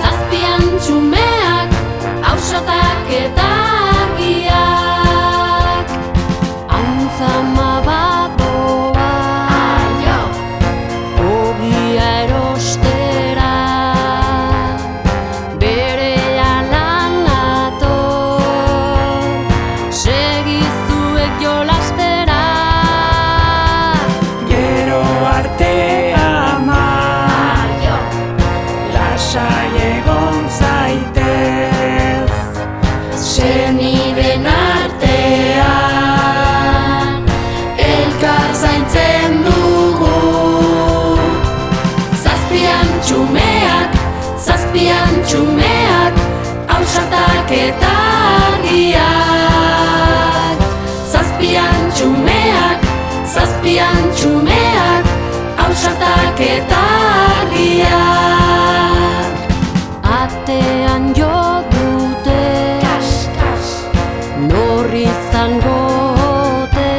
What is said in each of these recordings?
Zazpian txumeak, hausatak eta argiak. Antzama bat doa, ogia erostera, berea lan ator, segizuek jolastera. Gero arte ama, lasai egon zaitez, Seniren artean, elkar zaintzen dugu. Zazpian txumeak, hausatak eta argiak. Zazpian txumeak, hausatak eta argiak. Atean jo dute, nor izango ote.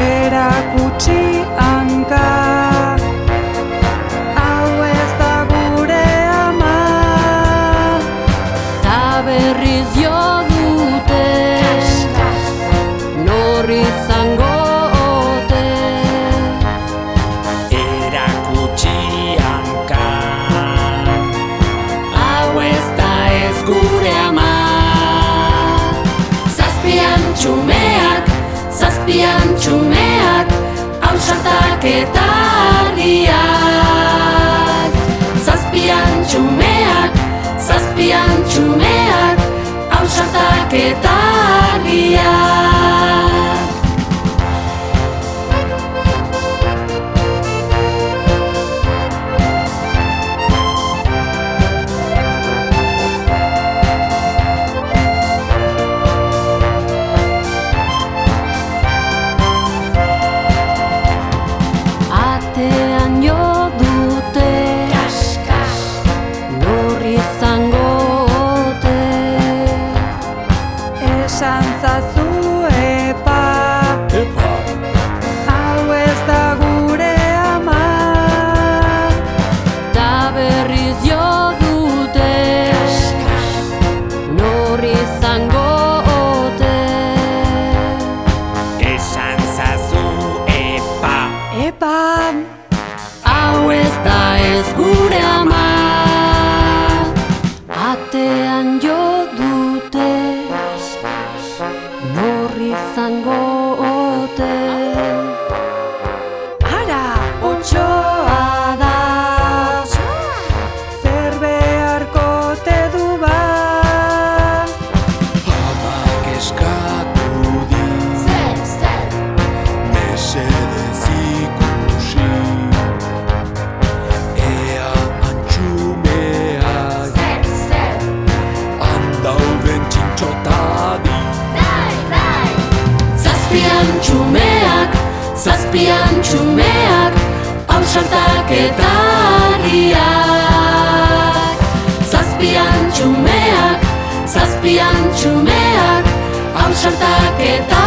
erakutsi hanka, hau ez da gure ama. Ta berriz jo dute, nor izango ote. Erakutsi hanka, Hau ez da ez gure ama. Zazpian txumeak, hausatak eta argiak. Zazpian txumeak, hausatak eta argiak. Atean jo dute, nor izango ote. esan zazu epa, hau ez da gure ama. Ta berriz jo dute, nor izango ote. Esan zazu epa, Epa, hau ez da ez gure ama. Atean jo dute, nor izango ote. ara, Otsoa da, zer beharko te du ba. Amak eskatu di, mesedez ikusi, ea antxumeak handauden txintxotadi. Zazpian txumeak, hausatak eta argiak. Zazpian txumeak, hausatak eta